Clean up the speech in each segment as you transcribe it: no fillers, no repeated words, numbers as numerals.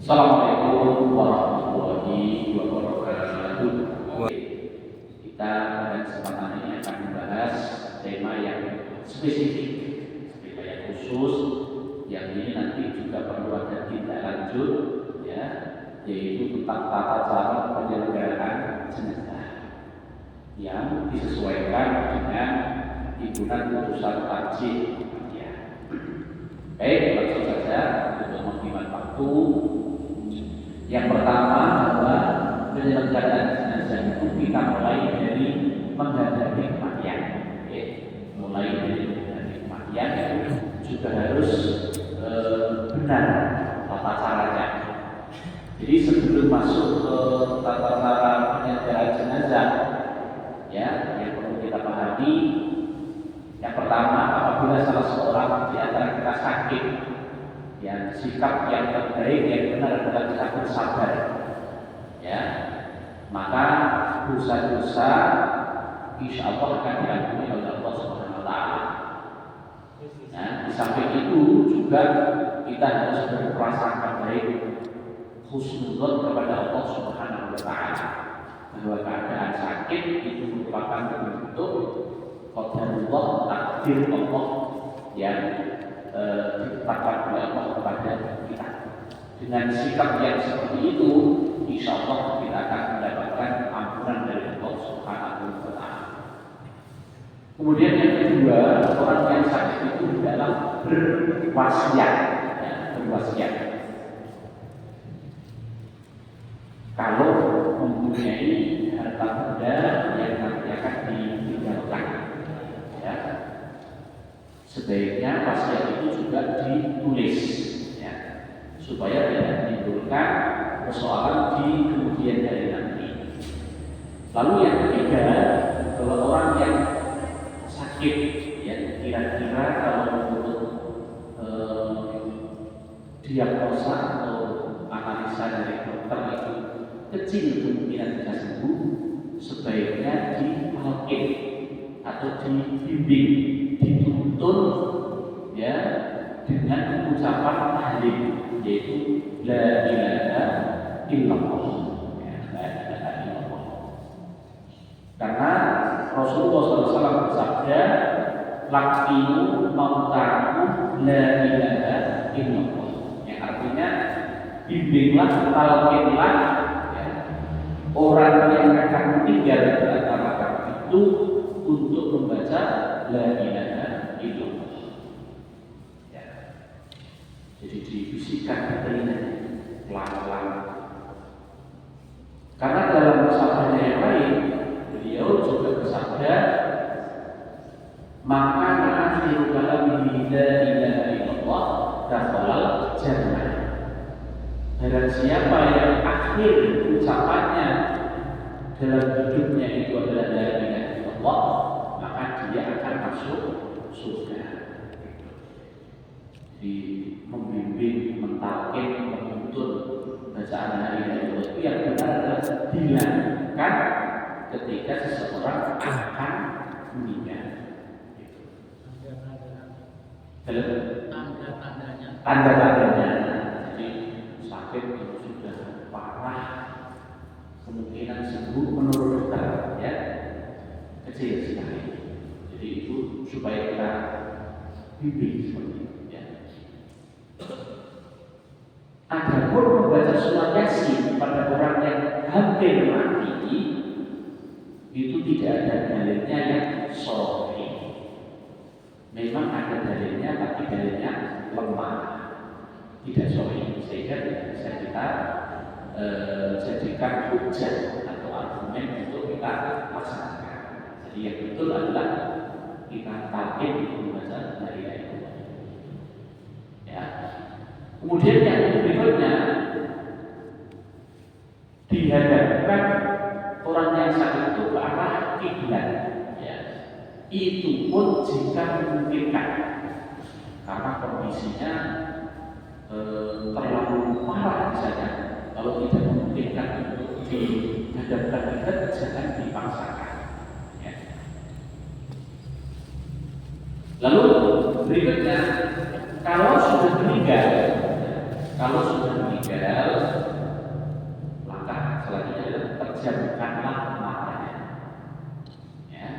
Assalamualaikum warahmatullahi wabarakatuh. Kita pada kesempatan ini akan membahas tema yang spesifik, tema yang khusus, yang ini nanti juga perlu ada tindak lanjut, ya, yaitu tentang tata cara penyelenggaraan jenazah yang disesuaikan dengan himpunan putusan tarjih. Baik, langsung saja untuk menghemat waktu. Yang pertama adalah penyelenggaraan jenazah itu kita mulai dari menghadapi kematian. Mulai dari menghadapi kematian juga harus benar tata caranya. Jadi sebelum masuk ke tata cara penyelenggaraan jenazah, ya, yang perlu kita pahami, yang pertama, apabila salah seorang di antara kita sakit, yang sikap yang terbaik yang benar adalah kita bersabar, ya, maka dosa-dosa insya Allah akan diampuni oleh Allah Subhanahu Wa Taala. Nah, di samping itu juga kita harus berprasangka baik, husnuzon kepada Allah Subhanahu Wa Taala, bahwa keadaan sakit itu merupakan bentuk qadarullah, takdir Allah yang ditetapkan oleh Allah kepada kita. Dengan sikap yang seperti itu, insya Allah kita akan mendapatkan ampunan dari Allah Subhanahu Wa Taala. Kemudian yang kedua, orang yang sakit itu dalam berwasiat, ya, berwasiat. Kalau mempunyai harta benda yang nanti akan ditinggalkan, ya, sebaiknya wasiat itu juga ditulis, ya, supaya tidak menimbulkan persoalan di kemudian hari nanti. Lalu yang ketiga, kalau orang yang sakit, ya, kira-kira kalau menurut diagnosa atau analisa dari dokter itu kecil kemungkinan bisa sembuh, sebaiknya ditalqin atau dibimbing, dituntun, ya, dengan ucapan tahlil, yaitu la ilaha illallah, ya, la ilaha illallah. Karena Rasulullah SAW bersabda, laqinu mautaku la ilaha illallah, yang artinya bimbinglah, talqinlah, ya, orang yang akan meninggal di antara kamu itu untuk membaca la ilaha illallah, ya. Jadi dibisikkan ke telinga pelan-pelan. Karena dalam sabdanya yang lain, beliau juga bersabda, maka akhiru kalamihi la ilaha illallah dakhalal jannah. Barang siapa yang akhir ucapannya dalam hidupnya itu adalah la ilaha illallah, maka dia akan masuk surga. Jadi membimbing, mentalkin, menuntun bacaan la ilaha illallah itu yang benar adalah dilakukan ketika seseorang akan meninggal. Tanda-tandanya, jadi sakit itu sudah parah, kemungkinan sembuh menurut dokter, ya, kecil sekali. Jadi itu supaya kita bimbing seperti itu, ya. Adapun membaca surat Yasin pada orang yang hampir mati itu tidak ada dalilnya yang sahih. Memang ada dalilnya, tapi dalilnya lemah, tidak sahih, sehingga tidak bisa kita jadikan hujah atau argumen untuk kita laksanakan. Jadi yang betul adalah kita talqin membaca la ilaha illallah, ya. Kemudian yang berikutnya, dihadapkan orang yang sakit itu ke arah kiblat, ya. Itu pun jika memungkinkan, karena kondisinya terlalu parah misalnya. Kalau tidak memungkinkan untuk dihadapkan kiblat, jangan dipaksakan, ya. Lalu berikutnya, kalau sudah meninggal, meninggal, langkah selanjutnya adalah terjamkanlah matanya. Ya.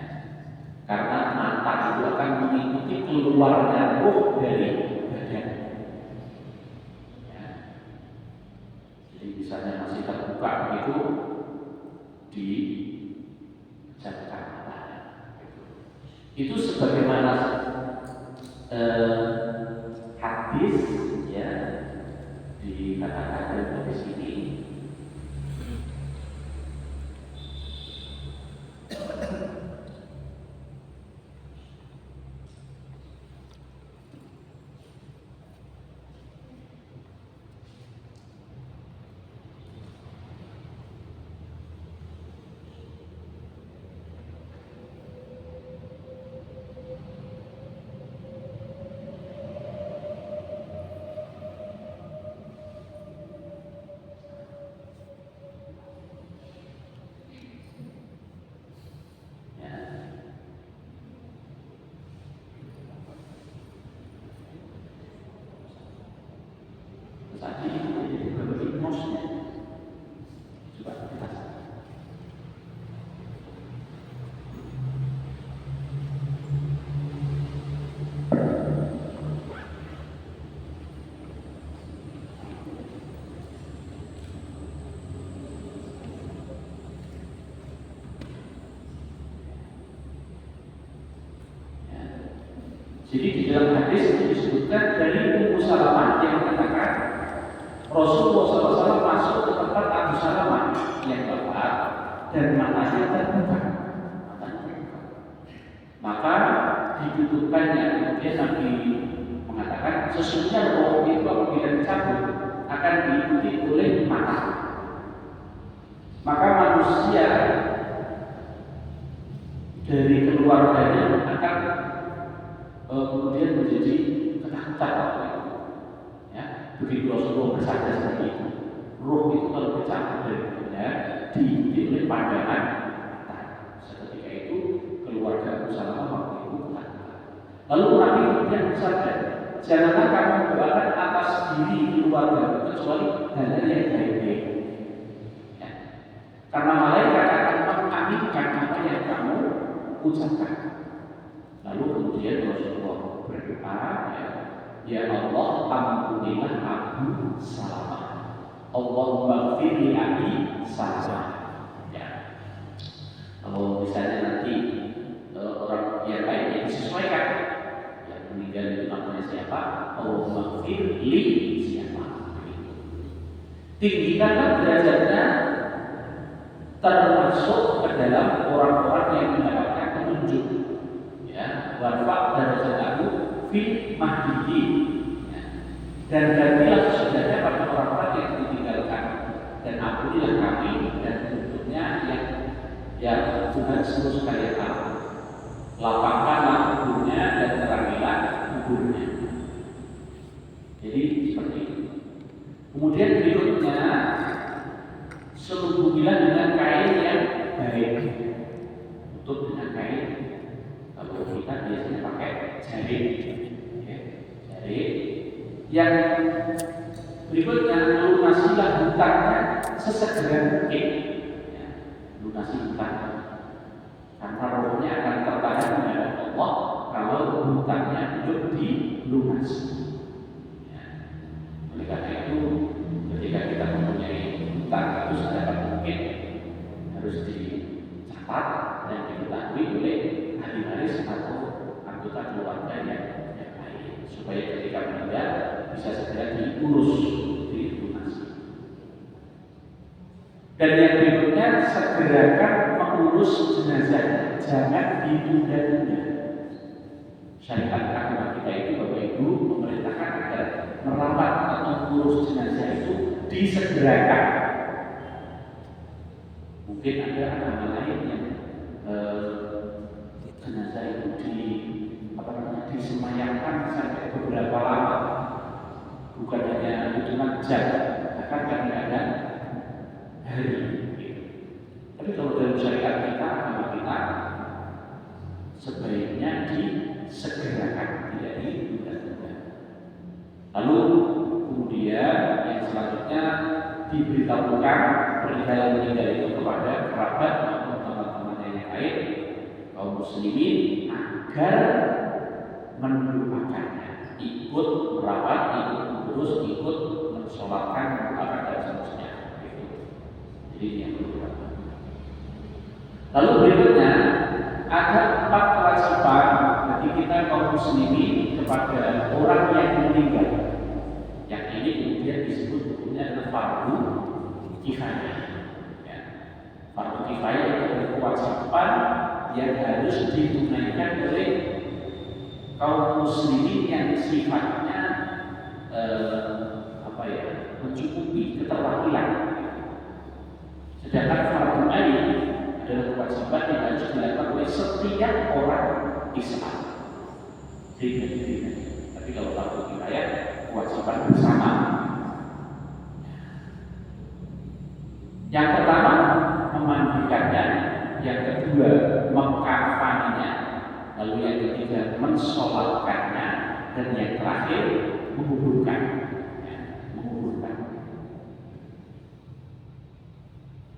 Karena mata itu akan mengikuti keluarnya roh dari badan. Ya. Jadi misalnya masih terbuka itu dijamkan matanya. Itu sebagaimana hadis ya dikatakan dalam hadis ini. Tadi itu berbagai hipnosnya. Coba kita ya. Jadi di dalam hadis itu disebutkan dari Ummu Salamah yang mengatakan Rasulullah SAW masuk ke tempat Abu Salamah yang wafat dan matanya terbuka. Maka ditutupkannya. Kemudian Nabi mengatakan sesungguhnya roh itu apabila dicabut akan diikuti oleh mata. Maka manusia dari keluarganya akan kemudian menjadi ketakutan. Begitu Rasulullah bersabda seperti itu, roh itu kalau dicabut dari dunia diikuti oleh pandangan mata. Seketika itu keluarga Salamah waktu itu ketakutan. Lalu Nabi kemudian bersabda, janganlah kamu mendoakan atas diri keluarga kecuali hal-hal yang baik-baik. Ya. Karena malaikat akan mengaminkan apa yang kamu ucapkan. Lalu kemudian Rasulullah berdoa, ya Allah, ampunilah Abu Salamah. Allahumma ghfir li Abi Salamah. Ya. Kalau misalnya nanti orang yang baik yang disesuaikan, yang meninggal itu namanya siapa? Allahumma ghfir li siapa? Tinggikanlah derajatnya termasuk ke dalam orang-orang yang mendapatkan petunjuk. Ya, warfa darajatahu fi mahdihi, dan gantilah sesudahnya pada orang-orang yang ditinggalkan, dan ampunilah kami dan bentuknya yang Tuhan seluruh sekalian tahu. Lapangkanlah kuburnya dan terangilah kuburnya. Jadi seperti itu. Kemudian berikutnya selubuhilah dengan kain yang baik. Tutup dengan kain. Kalau kita biasanya pakai jaring. Yang berikutnya, lunasilah hutangnya sesegera mungkin. Ya, lunasi hutangnya, karena rohnya akan tertahan kepada Allah kalau hutangnya hidup dilunasi. Ya. Oleh karena itu, ketika kita mempunyai hutang itu sedapat mungkin harus dicatat dan diketahui oleh ahli waris atau anggota keluarga yang lain, supaya ketika meninggal bisa segera diurus, dilunasi. Dan yang berikutnya, segerakan mengurus jenazah, jangan ditunda-tunda. Syariat agama kita itu, Bapak Ibu, memerintahkan agar merawat atau mengurus jenazah itu disegerakan. Mungkin ada agama lain yang jenazah itu disemayamkan sampai beberapa lama, bukan hanya hitungan jam, bahkan kadang-kadang hari. Tapi kalau dalam syariat kita, agama kita, sebaiknya disegerakan, tidak ditunda-tunda. Lalu kemudian yang selanjutnya, diberitahukan perihal meninggal itu kepada kerabat maupun teman-temannya yang lain kaum muslimin agar mendoakannya, ikut merawat, ikut mengurus, ikut mensolatkan, mendoakan dan seterusnya. Jadi yang kedua. Lalu berikutnya ada 4 kewajiban bagi kita kaum muslimin kepada orang yang meninggal. Yang ini kemudian disebut hukumnya adalah fardu kifayah. Ya. Fardu kifayah itu adalah kewajiban yang harus ditunaikan oleh kaum muslimin yang sifatnya mencukupi keterwakilan. Sedangkan fardu ain adalah kewajiban yang harus dilakukan oleh setiap orang Islam. Tapi kalau fardu kifayah kewajiban bersama. Yang pertama memandikannya, yang kedua mengkafaninya, lalu yang ketiga mensolatkannya, dan yang terakhir menguburkan.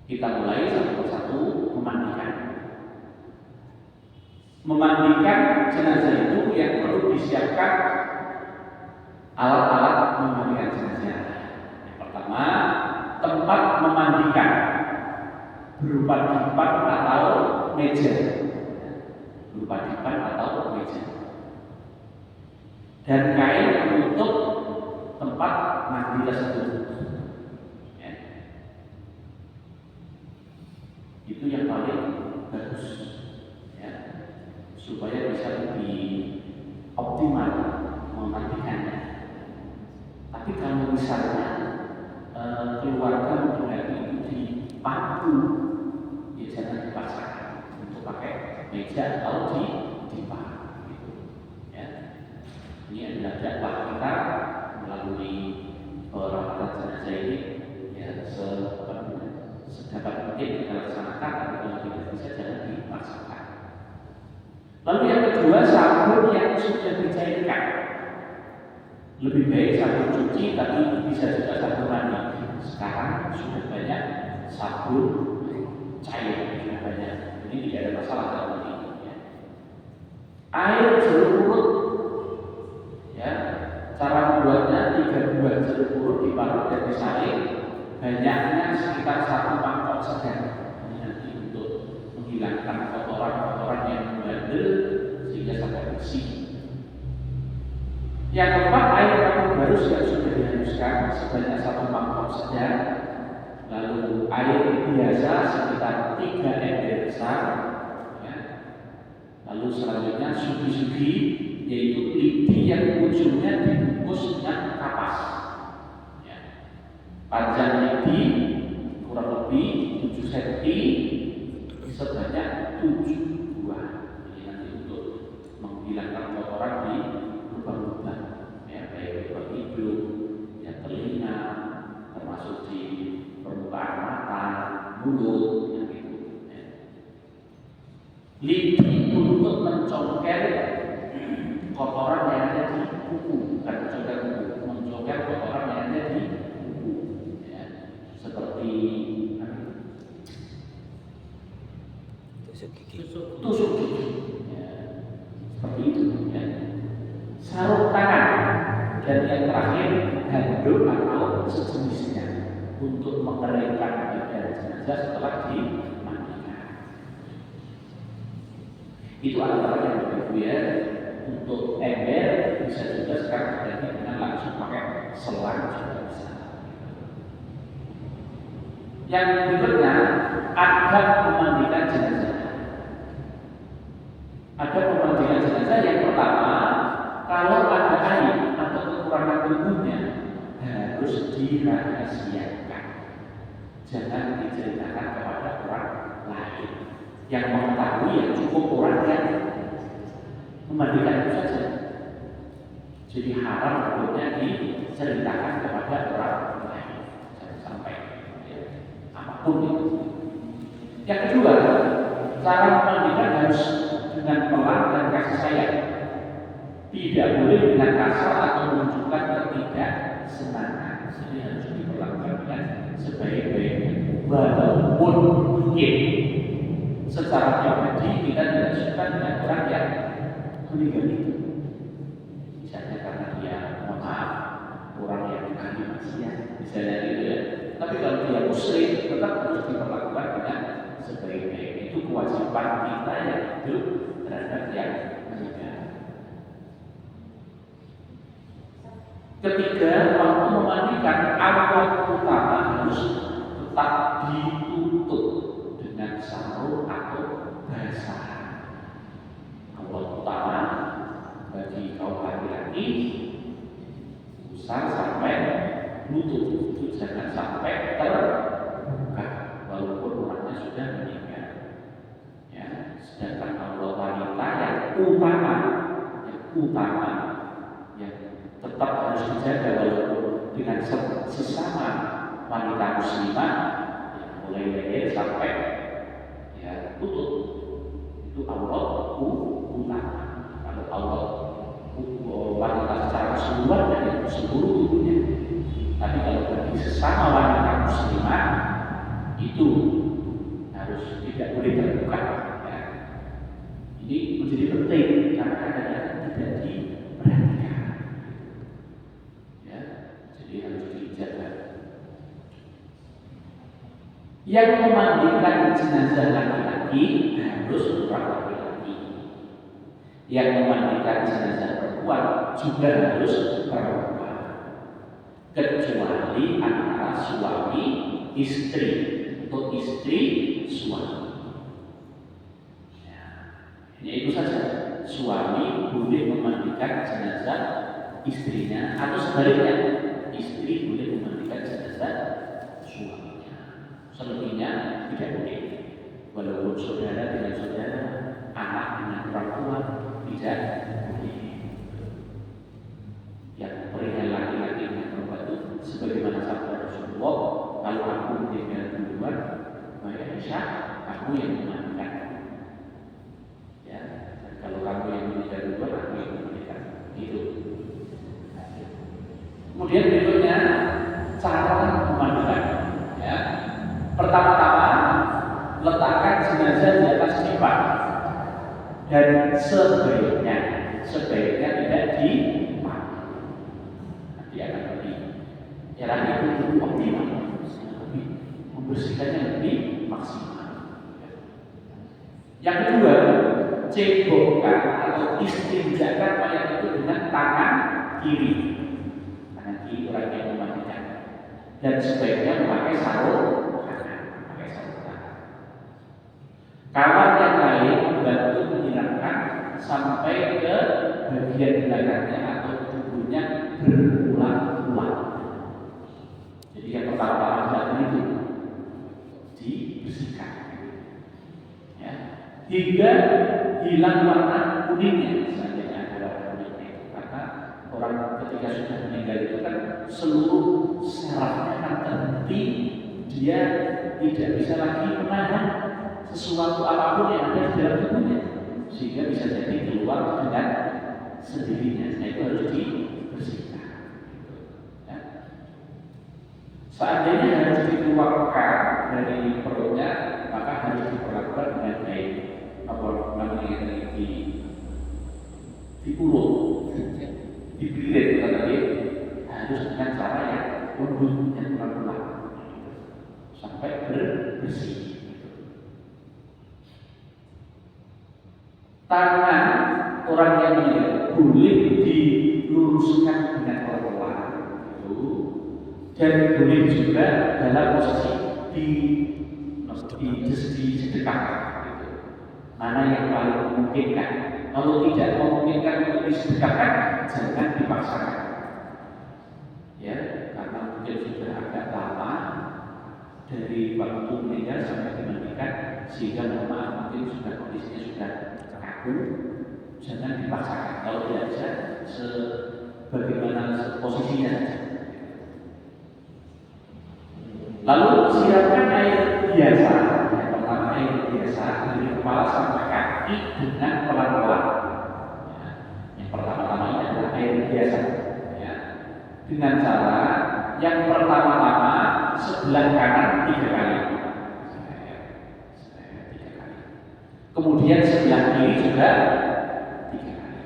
Kita mulai satu persatu memandikan. Memandikan jenazah itu yang perlu disiapkan alat-alat memandikan jenazah. Yang pertama, tempat memandikan berupa dipan atau meja. Berupa dipan atau meja. Dan kain penutup tempat mandi tersebut. Ya. Itu yang paling bagus. Ya. Supaya bisa lebih optimal memandikannya. Tapi kalau misalnya keluarga menghendaki itu dipaku, ya jangan dipaksakan untuk pakai meja atau dipaku. Gitu. Ya. Ini adalah dakwah kita melalui perawatan jenazah ini, ya sedapat mungkin kita laksanakan, tapi kalau tidak bisa jangan dipaksakan. Lalu yang kedua, sabun yang sudah dicairkan. Lebih baik sabun cuci, tapi bisa juga sabun mandi. Sekarang sudah banyak sabun cair, sudah banyak. Ini tidak ada masalah dalam ini. Ya. Air jeruk purut, ya, cara membuatnya 3 buah jeruk purut diparut dan disaring, banyaknya sekitar 1 mangkok segar. Ini nanti untuk menghilangkan kotoran-kotoran yang membandel sehingga sampai bersih. Yang keempat, air kapur barus yang sudah dihaluskan sebanyak 1 mangkok saja. Lalu air biasa sekitar 3 ember besar. Ya. Lalu selanjutnya sugi-sugi, yaitu lidi yang ujungnya dibungkus dengan kapas. Ya. Panjang lidi kurang lebih 7 cm sebanyak 7 buah. Ini nanti untuk menghilangkan kotoran di lubang-lubang, ya, baik lubang hidung, ya, telinga, termasuk di permukaan mata, mulut, ya, gitu. Ya. Lidi untuk mencongkel kotoran yang ada di kuku, bukan mencongkel kuku, mencongkel kotoran yang ada di kuku, ya. Seperti tusuk gigi, ya. Seperti itu, ya. Sarung tangan, dan yang terakhir handuk atau sejenisnya untuk mengeringkan badan jenazah setelah dimandikan. Itu antara yang berbeda. Ya. Untuk ember bisa juga sekarang terjadi dengan langsung pakai selang juga bisa. Yang berikutnya, adab memandikan jenazah. Adab memandikan jenazah yang pertama, kalau ada air atau kekurangan tubuhnya harus dirahasiakan. Jangan diceritakan kepada orang lain. Yang mengetahui yang cukup orang yang memandikan itu saja. Jadi haram hukumnya diceritakan kepada orang lain. Jangan sampai ya, apapun itu. Yang kedua, cara memandikan harus dengan pelan dan kasih sayang. Tidak boleh dengan kasar atau menunjukkan ketidaksenangan. Jadi harus diperlakukan dengan sebaik-baiknya. Walaupun mungkin secara pribadi kita tidak suka dengan orang yang meninggal itu, misalnya karena dia, mohon maaf, orang yang ahli maksiat, misalnya gitu ya. Tapi kalau dia muslim, tetap harus diperlakukan dengan sebaik-baiknya. Itu kewajiban kita yang hidup terhadap yang meninggal. Ketiga, waktu memandikan awal utama harus tetap ditutup dengan sarung atau basahan. Awal utama bagi kaum laki-laki besar sampai lutut, itu jangan sampai terbuka walaupun orangnya sudah meninggal. Ya, sedangkan kalau wanita yang utama yang tetap harus dijaga walaupun dengan sesama wanita muslimah, ya, mulai leher sampai ya lutut itu aurat utama. Kalau aurat wanita secara keseluruhan dan seluruh tubuhnya. Tapi kalau bagi sesama wanita muslimah itu harus tidak boleh terbuka. Ya. Ini menjadi penting karena kadang-kadang tidak diperhatikan. Ya, jadi harus dijaga. Yang memandikan jenazah laki-laki harus orang laki-laki. Yang memandikan jenazah perempuan juga harus perempuan. Kecuali antara suami istri atau istri suami. Ya, hanya itu saja. Suami boleh memandikan jenazah istrinya atau sebaliknya, istri boleh memandikan jenazah suaminya. Selebihnya tidak boleh. Walaupun saudara dengan saudara, anak dengan orang tua tidak boleh. Yang perihal laki-laki dengan perempuan itu sebagaimana sabda Rasulullah, kalau aku meninggal duluan, maka Aisyah aku yang memandikan. Ya, dan kalau kamu yang meninggal duluan, aku yang memandikan. Itu. Kemudian berikutnya cara memandikan. Ya. Pertama-tama letakkan jenazah di atas lipat dan sebaiknya tidak dimati. Nanti akan lebih itu lebih optimal, lebih membersihkannya lebih maksimal. Yang kedua, cebokkan atau istinjakan mayat itu dengan tangan kiri. Tangan kiri orang yang memandikan. Dan sebaiknya memakai sarung. Kawan yang lain membantu menghilangkan sampai ke bagian belakangnya atau tubuhnya berulang-ulang. Jadi yang pertama-tama dilakukan itu dibersihkan, ya, hingga hilang warna kuningnya. Seandainya ada warna kuningnya, karena orang ketika sudah meninggal itu kan seluruh sarafnya akan terhenti, dia tidak bisa lagi menahan sesuatu apapun yang ada di dalam tubuhnya, sehingga bisa jadi keluar dengan sendirinya. Nah, itu harus dibersihkan. Ya. Seandainya harus dikeluarkan dari perutnya, maka harus diperlakukan dengan baik. Apa namanya diurut, dibilir, tetapi harus dengan cara yang lembut, yang pelan-pelan sampai bersih. Tangan orang yang meninggal boleh diluruskan dengan pelan-pelan dan boleh juga dalam posisi disedekap. Mana yang paling memungkinkan? Kalau tidak memungkinkan untuk disedekapkan, jangan dipaksakan. Ya, karena mungkin sudah agak lama dari waktu meninggal sampai dimandikan, sehingga mungkin sudah kondisinya sudah jangan dipaksakan. Kalau tidak bisa sebagaimana posisinya saja. Lalu siapkan air biasa. Yang pertama air biasa dari kepala sampai kaki dengan pelan-pelan. Ya. Yang pertama-tama ini adalah air biasa. Ya. Dengan cara yang pertama-tama sebelah kanan 3 kali. Kemudian sebelah kiri juga 3 kali.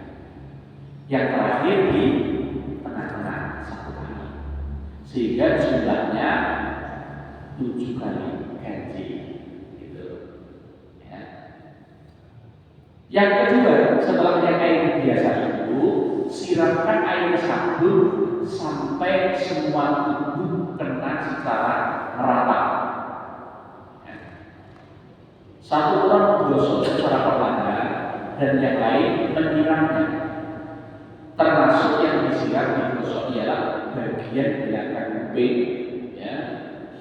Yang terakhir di tengah-tengah 1 kali. Sehingga jumlahnya 7 kali ganti. Gitu. Ya. Yang kedua, setelah yang air biasa itu, siramkan air sabun sampai semua tubuh kena secara merata. Satu orang menggosok secara perlahan dan yang lain menyiramnya. Termasuk yang disiram digosok ialah bagian belakang kuping, ya,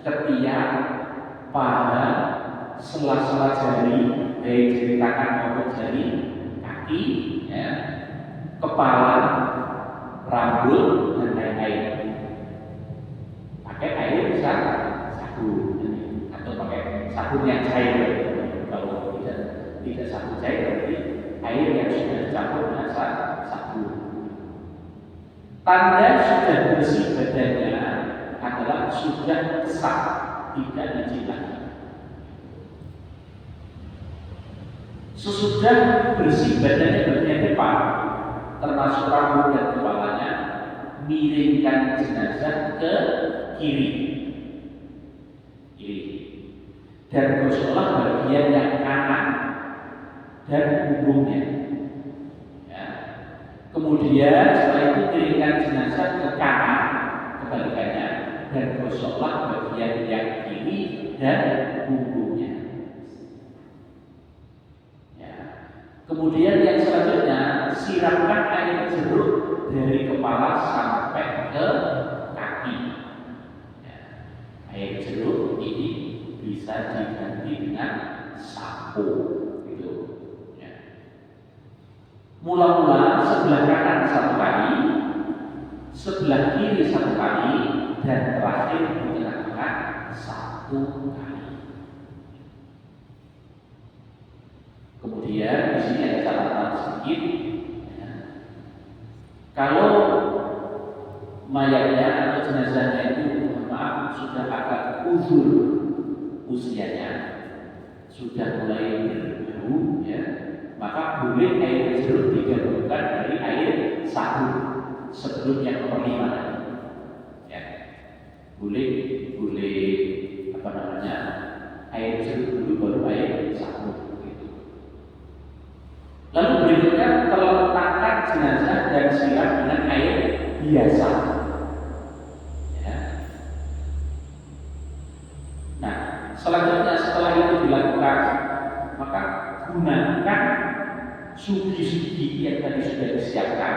ketiak, paha, sela-sela jari, baik jari tangan maupun jari kaki, ya, kepala, rambut dan lain-lain. Pakai air bisa sabun atau pakai sabun yang cair. Kalau tidak sabun cair berarti air yang sudah dicampur dengan sabun. Tanda sudah bersih badannya adalah sudah sah, tidak licin lagi. Sesudah bersih badannya bagian depan, termasuk rambut dan kepalanya, miringkan jenazah ke kiri. Dan gosoklah bagian yang kanan dan punggungnya. Ya. Kemudian setelah itu miringkan jenazah ke kanan, kebalikannya, dan gosoklah bagian yang kiri dan punggungnya. Ya. Kemudian yang selanjutnya, siramkan air jeruk dari kepala sampai ke kaki. Ya. Air jeruk ini bisa diganti dengan sampo, gitu. Ya. Mula-mula sebelah kanan 1 kali, sebelah kiri 1 kali, dan terakhir di tengah-tengah 1 kali. Kemudian di sini ada catatan sedikit. Ya. Kalau mayatnya atau jenazahnya itu, maaf, sudah agak uzur usianya, sudah mulai berbau, ya, maka boleh air jeruk digabungkan dari air sabun sebelum yang nomor 5 tadi. Ya. Boleh air jeruk dulu baru air sabun. Gitu. Lalu berikutnya terletakkan jenazah dan siram dengan air biasa. Selanjutnya setelah itu dilakukan, maka gunakan sugi-sugi yang tadi sudah disiapkan,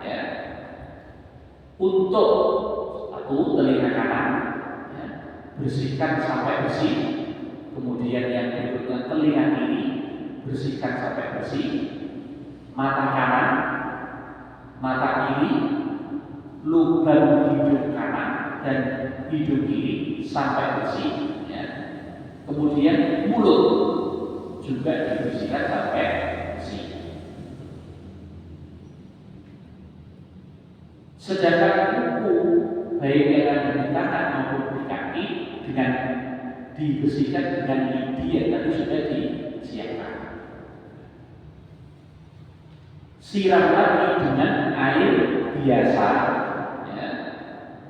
ya, untuk telinga kanan, ya, bersihkan sampai bersih. Kemudian yang berikutnya telinga kiri, bersihkan sampai bersih. Mata kanan, mata kiri, lubang hidung kanan dan hidung kiri sampai bersih. Kemudian mulut juga dibersihkan sampai bersih. Sedangkan kuku baik yang ada di tangan maupun di kaki dengan dibersihkan dengan lidi yang tadi sudah disiapkan. Siram lagi dengan air biasa, ya.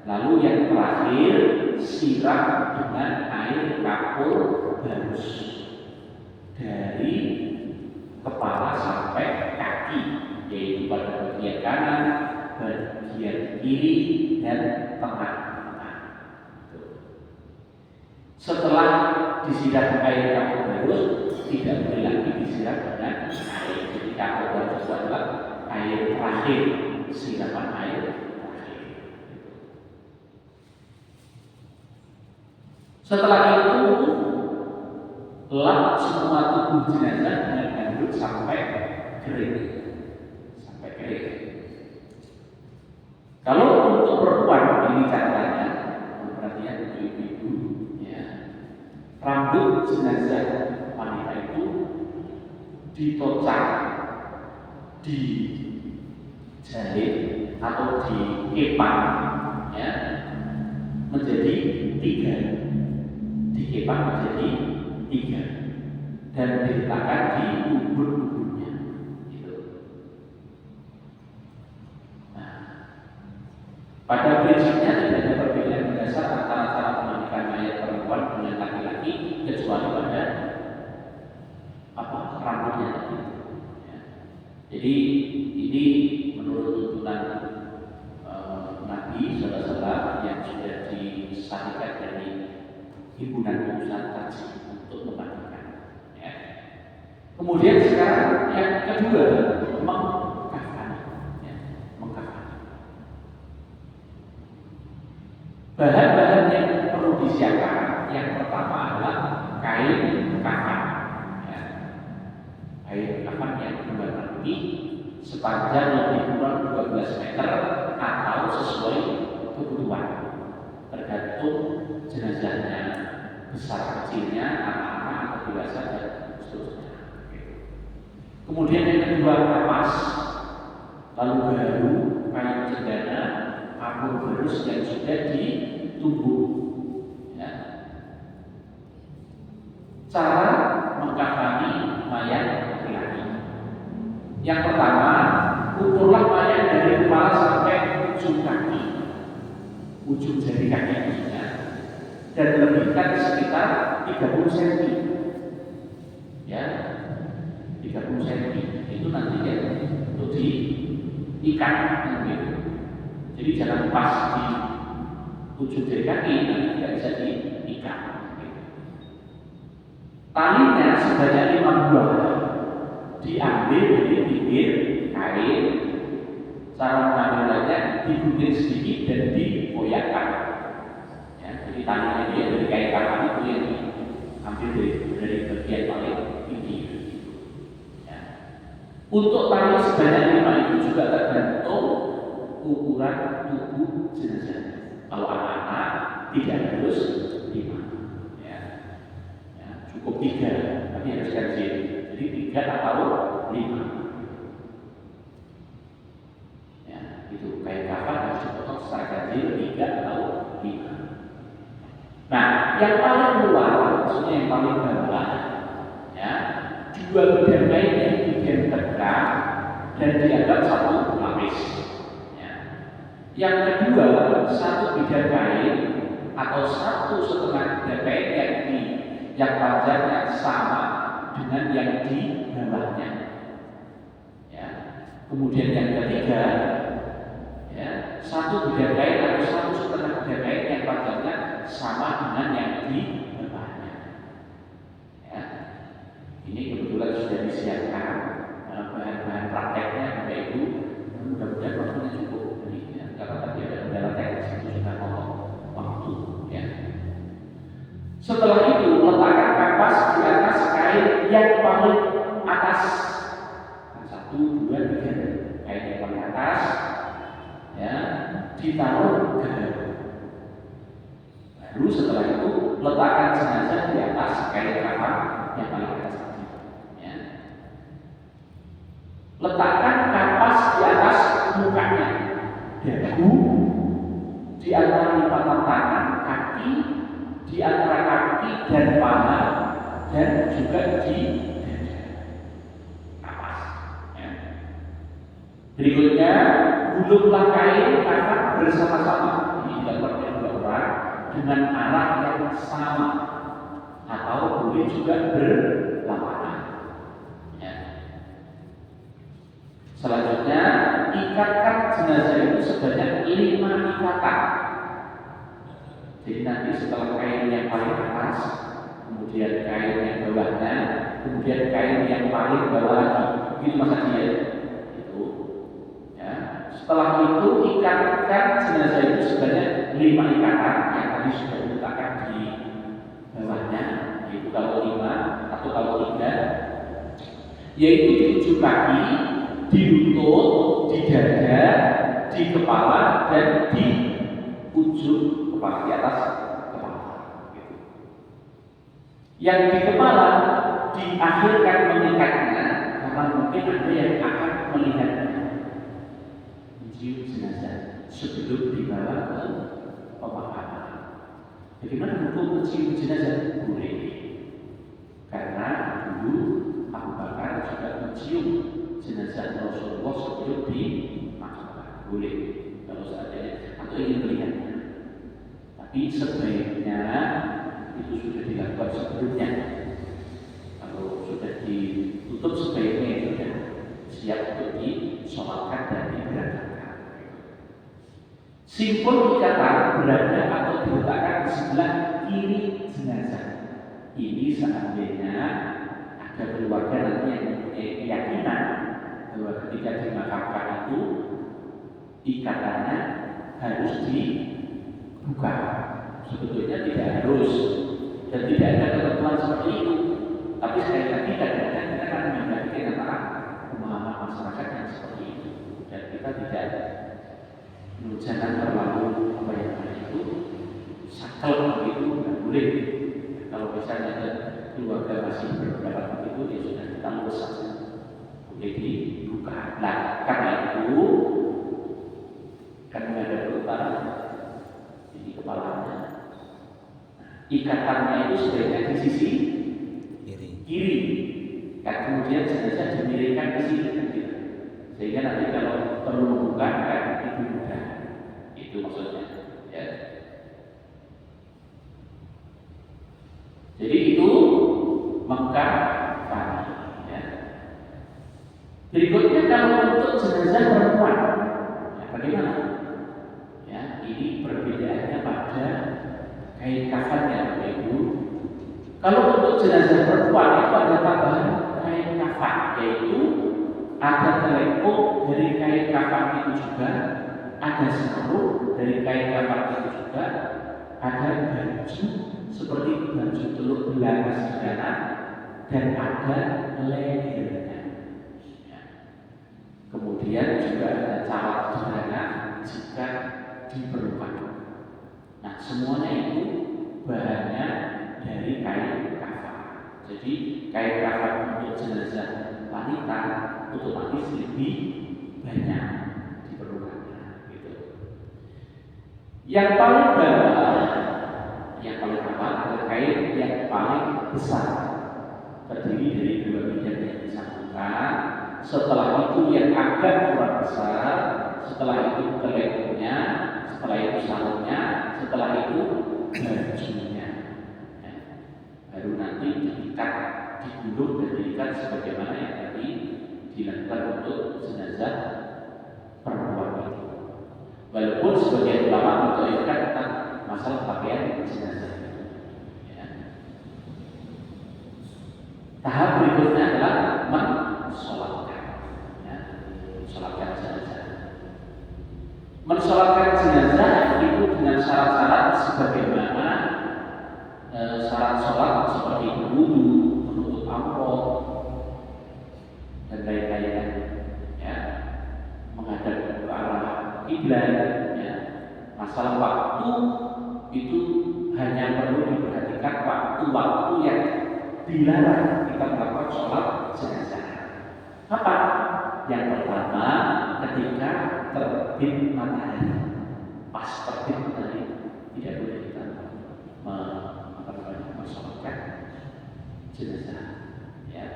Lalu yang terakhir siram dengan air kapur halus dari kepala sampai kaki, yaitu pada bagian kanan, bagian kiri, dan tengah. Setelah disiram air kapur halus, tidak boleh lagi disiram dengan air. Jadi kapur halus adalah air terakhir, siraman air. Setelah itu, lap semua tubuh jenazah dengan handuk sampai kering. Kalau untuk perempuan, ini catatannya, perhatian ibu-ibu, ya, rambut jenazah wanita itu ditocak, dijahit atau dikepang, ya, menjadi tiga, dikepang menjadi tiga, dan diletakkan di kubur-kuburnya. Gitu. Nah, pada prinsipnya tidak ada perbedaan mendasar antara cara memandikan mayat perempuan dengan laki-laki kecuali pada rambutnya tadi. Ya. Jadi ini menurut tuntunan Nabi saudara-saudara yang sudah disahihkan dari himpunan pengusaha haji untuk memandikan. Ya. Kemudian sekarang yang kedua mengkafan. Ya, mengkafan. Bahan-bahan yang perlu disiapkan yang pertama adalah kain kafan. Ya. Kain kafan yang berwarna putih sepanjang lebih kurang 12 meter atau sesuai kebutuhan, tergantung jenazahnya, besar kecilnya, anak-anak atau dewasa dan seterusnya. Kemudian yang kedua kapas, lalu baru kain cendana, kapur berus yang sudah ditumbuk. Ya. Cara mengkafani mayat laki-laki. Yang pertama, ukurlah mayat dari kepala sampai ujung kaki, ujung jari kakinya, dan lebihkan sekitar 30 cm. Ya, 30 cm itu nanti ya untuk diikat gitu. Jadi jangan pas di ujung jari kaki, nanti tidak bisa diikat. Talinya sebanyak 5 buah diambil dari pinggir kain. Cara mengambilnya digunting sedikit dan digoyangkan. Ya, jadi talinya dia dari kain kafan itu yang diambil dari bagian paling tinggi. Ya. Untuk tali sebanyak 5 itu juga tergantung ukuran tubuh jenazah. Kalau anak-anak tidak harus 5. Ya. Ya, cukup 3, tapi harus kecil. Jadi 3 atau 5. Ya, itu kain kafan harus dipotong secara kecil 3 atau 5. Nah, yang paling luar, maksudnya yang paling bawah, ya, 2 bidang kain yang bagian tegak dan dianggap 1 lapis. Ya. Yang kedua, 1 bidang kain atau 1,5 bidang kain yang panjangnya sama dengan yang di bawahnya. Ya. Kemudian yang ketiga, ya, 1 bidang kain atau 1,5 bidang kain yang panjangnya sama dengan yang di bawahnya. Ya. Ini kebetulan sudah disiapkan bahan-bahan prakteknya Bapak Ibu. Mudah-mudahan waktunya cukup. Jadi, ya, karena tadi ada kendala teknis itu sudah ngomong waktu. Ya. Setelah itu letakkan kapas di atas kain yang paling atas. 1, 2, 3 kain yang paling atas, ya, ditaruh ke dalam. Lalu setelah itu letakkan jenazah di atas kain kafan yang paling atas tadi. Ya. Letakkan kapas di atas mukanya, dagu, di antara lipatan tangan, kaki, di antara kaki dan paha, dan juga di dada. Kapas. Ya. Berikutnya, gulunglah kain kafan bersama-sama. Ini dilakukan 2 orang dengan arah yang sama, atau boleh juga berlawanan. Ya. Selanjutnya, ikatkan jenazah itu sebanyak 5 ikatan. Jadi nanti setelah kain yang paling atas, kemudian kain yang bawahnya, kemudian kain yang paling bawah lagi, itu masa dia. Itu, ya. Setelah itu ikatkan jenazah itu sebanyak 5 ikatan yang tadi sudah diletakkan di bawahnya, yaitu kalau 5 atau kalau 3, yaitu di ujung kaki, di lutut, di dada, di kepala, dan di ujung kepala, di atas kepala. Yang di kepala diakhirkan mengikatnya karena mungkin ada yang akan melihatnya, mencium jenazah sebelum dibawa ke pemakaman. Bagaimana hukum mencium jenazah? Boleh. Karena dulu Abu Bakar juga mencium jenazah Rasulullah sebelum dimakamkan. Boleh kalau seandainya atau ingin melihatnya. Tapi sebaiknya itu sudah dilakukan sebelumnya. Kalau sudah ditutup sebaiknya sudah siap untuk disolatkan dan diberangkatkan. Simpul ikatan berada atau diletakkan di sebelah kiri jenazah. Ini seandainya ada keluarga nanti yang mempunyai keyakinan bahwa ketika dimakamkan itu ikatannya harus dibuka. Sebetulnya tidak harus dan tidak ada ketentuan seperti itu. Tapi sekali lagi kadang-kadang kita akan menghadapi antara pemahaman masyarakat yang seperti itu dan kita tidak jangan terlalu apa yang itu sakal begitu nggak boleh. Kalau misalnya ada keluarga masih berpendapat begitu ya sudah kita urus saja, boleh dibuka. Nah karena itu kan ada utara di kepalanya, ikatannya itu sebaiknya di sisi kiri. Dan kemudian jenazah dimiringkan ke sini kan gitu. Sehingga nanti kalau perlu membuka kan itu mudah. Itu maksudnya. Ya. Jadi itu Mekah Fani. Ya. Berikutnya kalau untuk jenazah perempuan, ya, bagaimana? Ya, ini perbedaannya pada kain kafannya, Bapak Ibu. Kalau untuk jenazah perempuan itu ada tambahan kain kafan, yaitu ada telepon dari kain kafan itu juga, ada sarung dari kain kafan itu juga, ada baju seperti baju teluk belanga sederhana dan ada lehernya. Ya. Kemudian juga ada cawat sederhana jika diperlukan. Nah semuanya itu bahannya dari kain kafan. Jadi kain kafan untuk jenazah wanita otomatis lebih banyak diperlukannya. Gitu. Yang paling bawah, yang paling bawah adalah kain yang paling besar, terdiri dari 2 bidang yang disambungkan. Setelah itu yang agak kurang besar, setelah itu teleponnya, setelah itu sarungnya, setelah itu bajunya. Baru nanti diikat, digulung dan diikat sebagaimana yang tadi dilakukan untuk jenazah perempuan itu. Walaupun sebagian ulama menjelaskan tentang masalah pakaian jenazah itu. Ya. Tahap berikutnya adalah mensolatkan, ya. Mensolatkan jenazah. Mensolatkan jenazah itu dengan syarat-syarat sebagaimana syarat sholat seperti wudu, menutup aurat dan lain-lain, ya, menghadap ke arah kiblat, ya. Masalah waktu itu hanya perlu diperhatikan waktu-waktu yang dilarang kita melakukan sholat jenazah. Apa? Yang pertama ketika terbit matahari, pas terbit matahari tidak boleh kita mensolatkan jenazah. Ya.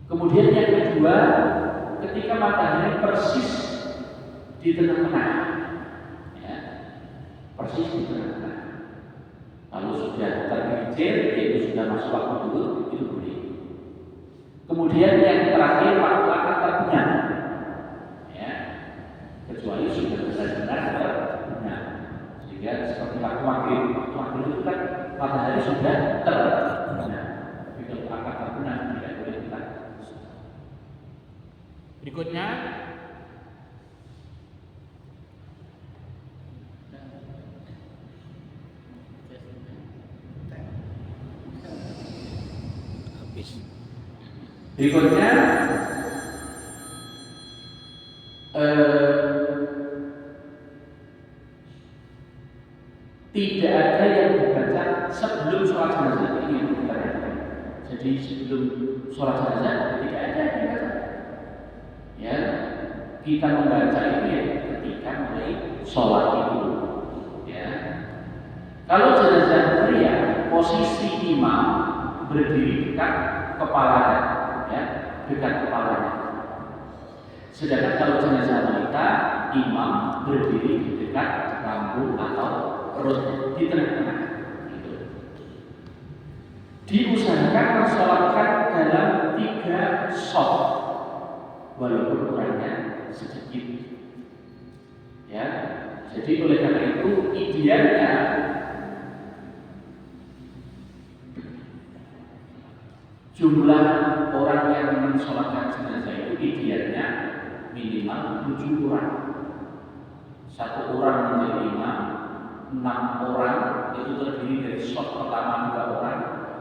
Kemudian yang kedua, ketika matahari persis di tengah-tengah, ya, persis di tengah-tengah. Lalu sudah tergelincir, yaitu sudah masuk waktu dulu, itu boleh. Kemudian yang terakhir waktu akan terbenam, ya, kecuali sudah benar-benar terbenam. Sehingga seperti waktu maghrib itu kan matahari sudah terbenam. Itu akan terbenam, tidak boleh kita. Berikutnya Berikutnya tidak ada yang dibaca sebelum sholat jenazah. Ini yang kita lihat. Jadi sebelum sholat jenazah tidak ada yang dibaca. Ya, kita membaca itu ya ketika mulai sholat itu. Ya, Kalau jenazah pria, posisi imam berdiri dekat kepalanya, ya, dekat kepalanya. Sedangkan kalau jenazah wanita, imam berdiri di dekat lambung atau perut, di tengah-tengah. Gitu. Diusahakan mensolatkan dalam 3 shot, walaupun kurangnya sedikit. Ya, jadi oleh karena itu idealnya jumlah orang yang mensolatkan jenazah itu idealnya minimal 7 orang. 1 orang menjadi imam, 6 orang itu terdiri dari shot pertama 2 orang,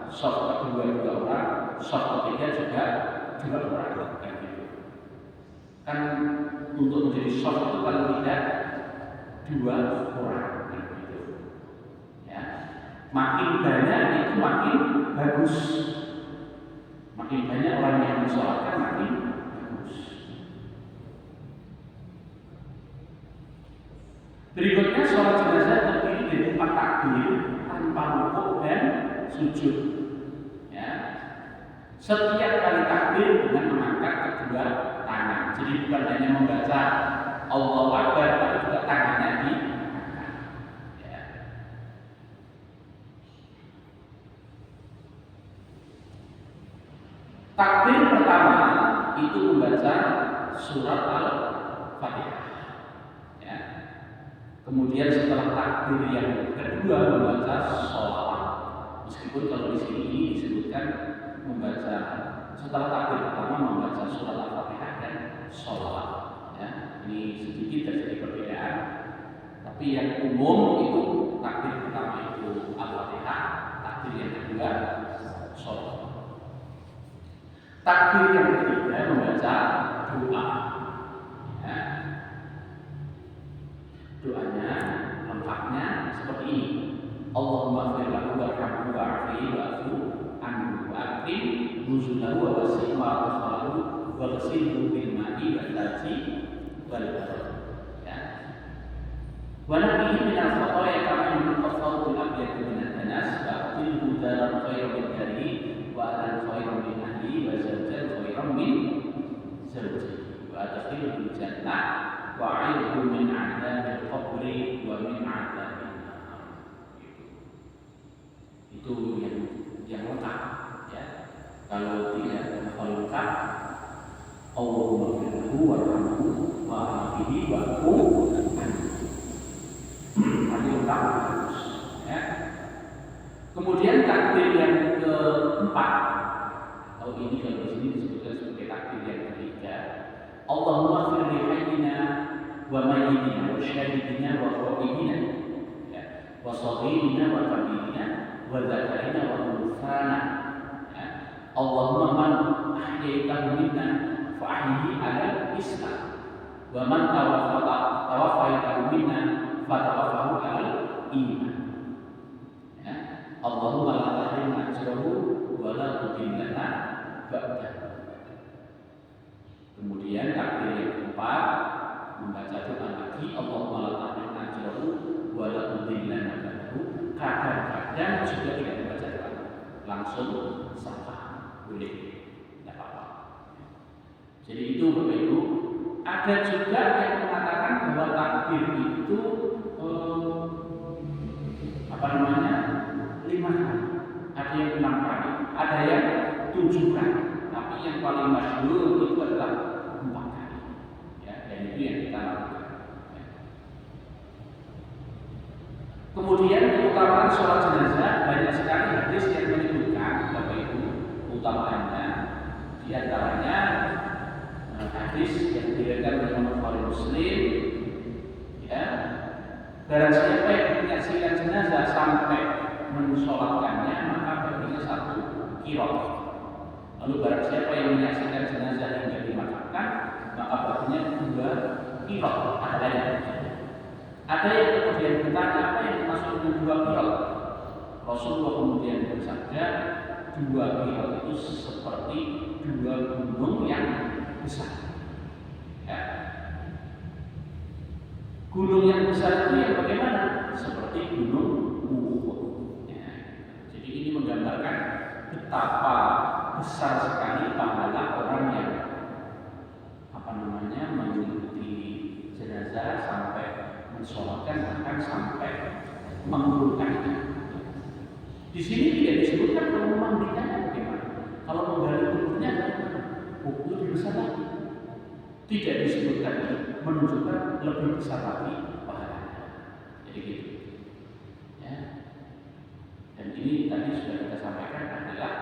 shot kedua 2 orang, shot ketiga juga 2 orang. Kan untuk menjadi shot itu paling tidak 2 orang. Gitu. Ya. Makin banyak itu makin bagus. Makin banyak orang yang mensolatkan makin bagus. Berikutnya sholat jenazah terdiri dari 4 takbir tanpa rukuk dan sujud. Ya. Setiap kali takbir dengan mengangkat kedua tangan. Jadi bukan hanya membaca Allahu Akbar, tapi juga tangannya diangkat. Ya. Takbir pertama itu membaca surat Al-Fatihah. Ya. Kemudian setelah takbir yang kedua membaca sholawat. Meskipun kalau di sini ini disebutkan membaca setelah takbir pertama membaca surat Al-Fatihah dan sholawat. Ya. Ini sedikit terjadi perbedaan. Tapi yang umum itu takbir pertama itu Al-Fatihah, takbir yang kedua sholawat. Takbir yang ketiga membaca doa. Ya. Doanya lengkapnya seperti ini. Allahumma fir lahu warhamhu wa'afihi wa'fu anhu wa'akrim nuzulahu wa wasi' ma'afalahu wa ghsilhu bil ma'i wal thaji wal barad. Ya. Wa nabihi min al-khataya kama yunqasahu bil abyad min al-danas wa atilhu daran khairan min dari wa alan khairan min ahli wa zawjan khairan min zawji wa adkhilhu jannah wa'idhu min adzabil qabri wa min adzabil nar. Itu yang lengkap, ya. Kalau tidak lengkap, Allahumma firhu warhamhu wa'afihi wa'fu anhu. Ini lengkap, ya. Kemudian takbir yang keempat, atau ini kalau di sini disebutkan sebagai takbir yang ketiga, Allahumma fir li hayyina wa mayyitina wa syahidina wa ghaibina, ya, wa saghirina wa kabirina wa dzakarina wa unthana. Ya. Allahumma man ahyaitahu minna fa ahyihi 'ala Islam wa man tawaffaytahu minna fa tawaffahu 'ala iman. Ya. Allahumma la tahrimna ajrahu wa la tudillana ba'dahu. Kemudian takbir yang keempat membaca doa lagi Allahumma la tahrimna ajrahu wa la tudillana ba'dahu. Kadang-kadang juga tidak membaca doa, langsung sapa, boleh, tidak apa-apa. Jadi itu Bapak Ibu. Ada juga yang mengatakan bahwa takbir itu 5 kali, ada yang 6 kali, ada yang 7 kali. Tapi yang paling masyhur itu adalah 4 kali. Ya, dan itu yang kita lakukan. Ya. Kemudian keutamaan sholat jenazah, banyak sekali hadis yang menyebutkan Bapak Ibu keutamaannya. Di antaranya hadis yang diriwayatkan oleh Imam Bukhari Muslim, ya, barang siapa yang menyaksikan jenazah sampai mensolatkannya maka baginya 1 qirah. Lalu barang siapa yang menyaksikan jenazah hingga dimakamkan maka baginya 2 qirah. Ada yang kemudian bertanya apa yang dimaksud dengan 2 qirah? Rasulullah kemudian bersabda 2 qirah itu seperti 2 gunung yang besar. Ya. Gunung yang besar itu yang bagaimana? Seperti gunung Ya. Jadi ini menggambarkan betapa besar sekali pahala orang yang mengikuti jenazah sampai mensolatkan, bahkan sampai menguburkannya. Di sini tidak disebutkan kalau memandikannya bagaimana. Kalau menggali kuburnya bagaimana? Kubur lebih besar lagi. Tidak disebutkan, menunjukkan lebih besar lagi pahalanya. Jadi gitu. Ya. Dan ini tadi sudah kita sampaikan adalah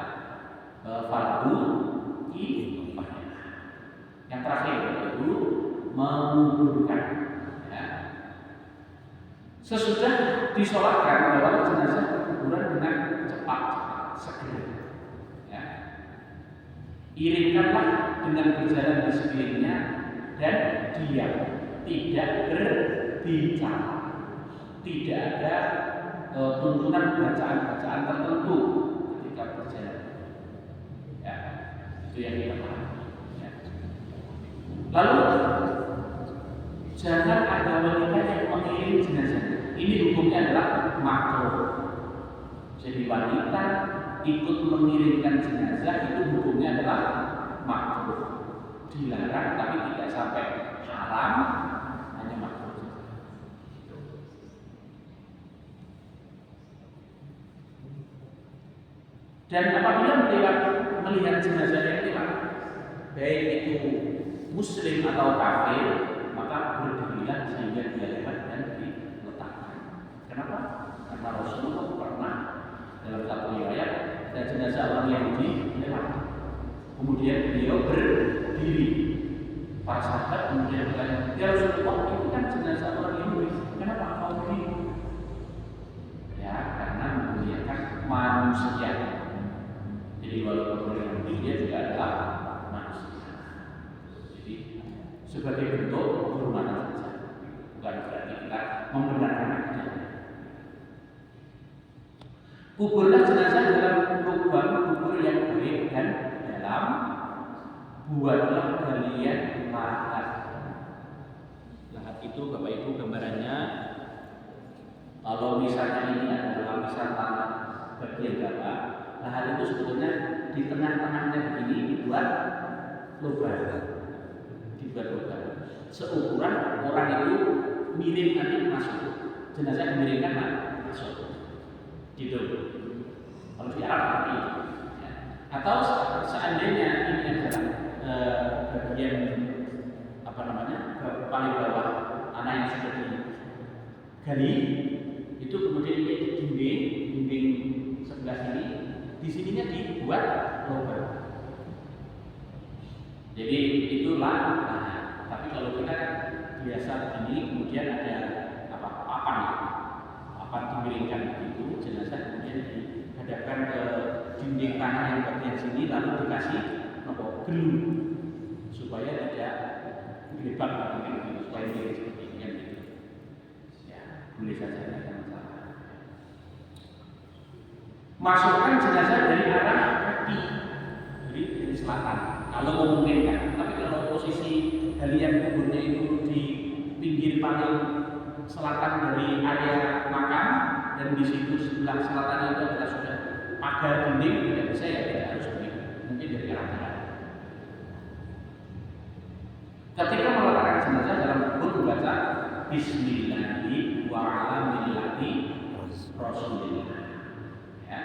fardu kifayah. Yang terakhir yaitu menguburkan. Ya. Sesudah disolatkan, bawa jenazah ke kuburan dengan cepat, segera. Ya. Iringkanlah dengan berjalan di sekelilingnya dan diam, tidak berbicara, tidak ada tuntunan bacaan-bacaan tertentu ketika berjalan. Ya, itu yang kita pahami. Ya. Lalu jangan ada wanita yang mengiring jenazah. Ini hukumnya adalah makruh. Jadi wanita ikut mengiringkan jenazah itu hukumnya adalah makruh. Dilarang tapi tidak sampai haram, hanya makruh. Dan apabila melihat jenazah yang lewat, baik itu muslim atau kafir, maka berdirilah sehingga dia lewat dan diletakkan. Kenapa? Karena Rasulullah pernah dalam satu riwayat ada jenazah orang Yahudi lewat, kemudian beliau berdiri. Para sahabat kemudian bertanya, ya Rasulullah, itu kan jenazah orang Yahudi, kenapa kau berdiri? Ya, karena memuliakan manusia. Jadi walaupun orang Yahudi dia juga adalah manusia. Jadi sebagai bentuk penghormatan saja, bukan berarti kita membenarkan akidahnya. Kuburlah jenazah dalam lubang kubur yang baik dan dalam. Buatlah galian lahat. Lahat itu Bapak Ibu gambarannya, kalau misalnya ini adalah lapisan tanah bagian bawah, lahat itu sebetulnya di tengah-tengahnya begini dibuat lubang, seukuran orang itu miring nanti masuk, jenazah dimiringkan masuk, gitu. Kalau di Arab seperti itu. Ya. Atau seandainya ini adalah bagian paling bawah tanah yang sudah digali, itu kemudian ini dinding sebelah sini, di sininya dibuat lubang. Jadi itulah. Nah, tapi kalau kita biasa begini, kemudian ada papan dimiringkan begitu, jenazah kemudian dihadapkan ke dinding tanah yang bagian sini, lalu dikasih gelung supaya tidak gelebak supaya miring seperti ini gitu. Ya, boleh saja, tidak ada masalah. Masukkan jenazah dari arah kaki, dari selatan, kalau memungkinkan. Tapi kalau posisi galian kuburnya itu di pinggir paling selatan dari area makam, dan di situ sebelah selatan itu adalah sudah pagar dinding, tidak bisa ya, tidak harus begitu. Mungkin dari arah barat. Ketika meletakkan jenazah dalam kubur, membaca Bismillahi wa ala millati Rasulillah, ya,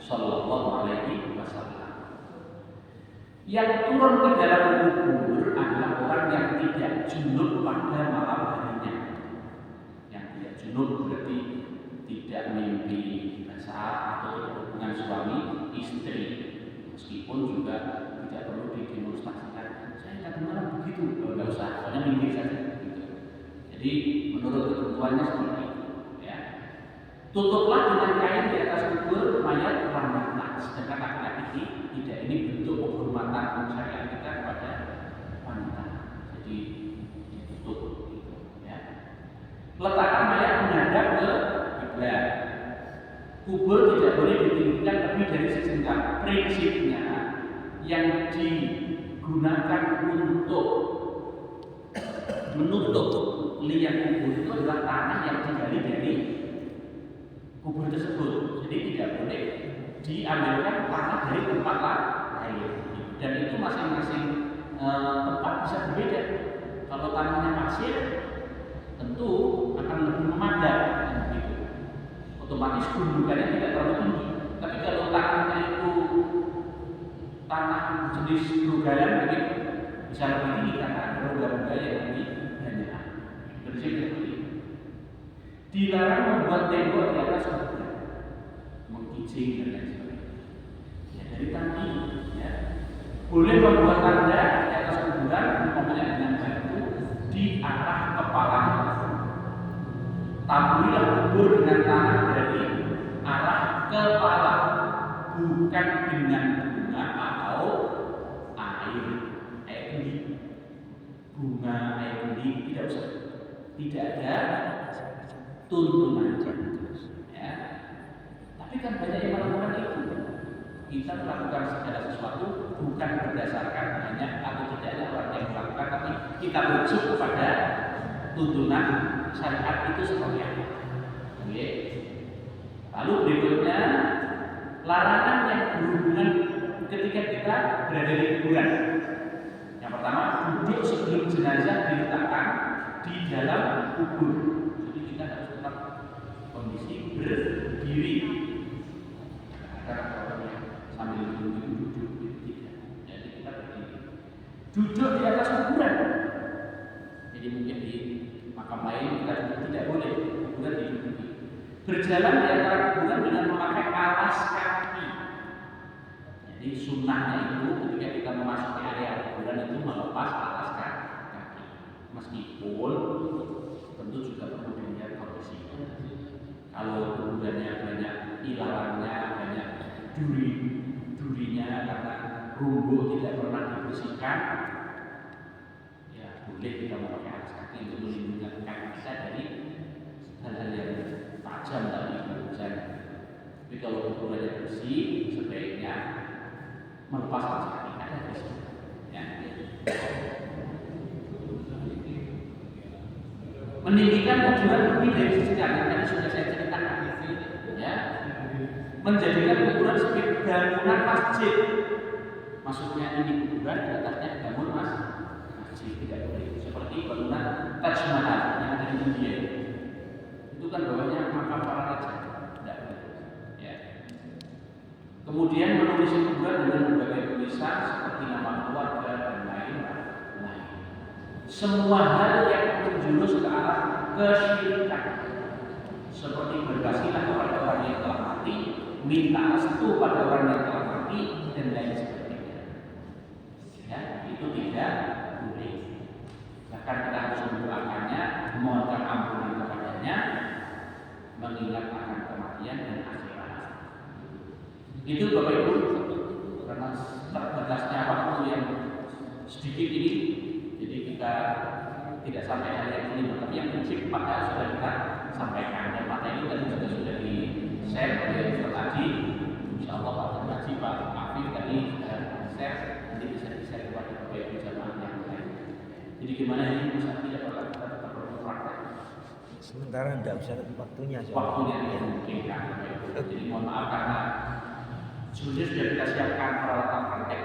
Sallallahu alaihi wasallam. Yang turun ke dalam kubur adalah orang yang tidak junub pada malam harinya. Yang tidak junub berarti tidak mimpi basah atau tidak hubungan suami istri, meskipun juga tidak perlu didemonstrasikan. Saya tadi malam begitu, nggak usah, hanya mimpi saja. Gitu. Jadi menurut ketentuannya seperti itu. Ya. Tutuplah dengan kain di atas kubur mayat wanita, sedangkan laki-laki tidak. Ini bentuk penghormatan syariat kita kepada wanita. Jadi ditutup. Gitu. Ya. Letakkan mayat menghadap ke kiblat. Kubur tidak boleh ditinggikan lebih dari sejengkal. Prinsipnya yang digunakan untuk menutup liang kubur itu adalah tanah yang digali dari kubur tersebut. Jadi tidak boleh diambilkan tanah dari tempat lain. Dan itu masing-masing tempat bisa berbeda. Kalau tanahnya pasir, tentu akan lebih memadat, gitu. Otomatis gundukannya tidak terlalu tinggi. Tapi kalau tanahnya itu tanah jenis rugalan, begitu, bisa lebih tinggi karena ada rongga-rongga yang lebih banyak. Prinsip seperti itu. Dilarang membuat tembok di atas kuburan, mengkicing dan lain sebagainya. Ya, dari tadi, ya. Boleh membuat tanda di atas kuburan, umpamanya dengan batu di arah kepalanya. Taburilah kubur dengan tanah dari arah kepala, bukan dengan bunga atau air kendi. Bunga, air kendi tidak usah. Tidak ada tuntunan. Ya. Tapi kan banyak yang melakukan itu. Kita melakukan segala sesuatu bukan berdasarkan hanya atau tidaknya orang yang melakukan, tapi kita merujuk kepada tuntunan syariat itu seperti apa. Oke. Lalu berikutnya, larangan yang berhubungan ketika kita berada di kuburan. Yang pertama, duduk sebelum jenazah diletakkan di dalam kubur. Jadi kita harus tetap kondisi berdiri. Agar orang yang sambil duduk tidak. Jadi kita berdiri. Duduk di atas kuburan. Jadi mungkin di makam lain kita tidak boleh kuburan diduduki. Berjalan di antara kuburan dengan memakai alas kaki. Jadi sunnahnya itu ketika kita memasuki area kuburan itu melepas alas kaki. Meskipun tentu juga perlu dilihat kondisinya. Kalau kuburannya banyak ilalannya, banyak durinya karena rumbuh tidak pernah dibersihkan, ya boleh kita memakai alas kaki untuk melindungi kaki kita dari hal-hal yang tajam tadi hujan. Tapi kalau kuburannya bersih, sebaiknya melepas alas kaki ada bersih. Ya. Meninggikan kuburan lebih dari sisi kanan, tadi sudah saya ceritakan. Ya. Menjadikan kuburan sebagai bangunan masjid. Maksudnya ini kuburan di atasnya bangun masjid, tidak boleh. Seperti bangunan Taj Mahal yang ada di India. Itu kan bawahnya makam para raja, tidak boleh. Ya. Kemudian menulis kuburan dengan berbagai tulisan seperti nama keluarga dan lain-lain. Semua hal yang menjurus ke arah kesyirikan, seperti berkasihlah kepada orang yang telah mati, minta restu pada orang yang telah mati, dan lain sebagainya. Ya, itu tidak boleh. Bahkan kita harus mendoakannya, memohonkan ampunan kepadanya, mengingat akan kematian dan akhirat. Itu Bapak Ibu, karena terbatasnya waktu yang sedikit ini, jadi kita tidak sampai hal yang ini, tapi yang prinsip pada sudah kita sampaikan. Dan materi tadi juga sudah di-share oleh Ustaz Haji. Insya Allah Pak Haji, Pak Afif tadi sudah share, nanti bisa di-share kepada Bapak Ibu jamaah yang lain. Jadi gimana ini Ustaz tidak perlu praktek? Sementara tidak usah, tapi waktunya. Waktunya yang memungkinkan. Jadi mohon maaf karena sebenarnya sudah kita siapkan peralatan praktek.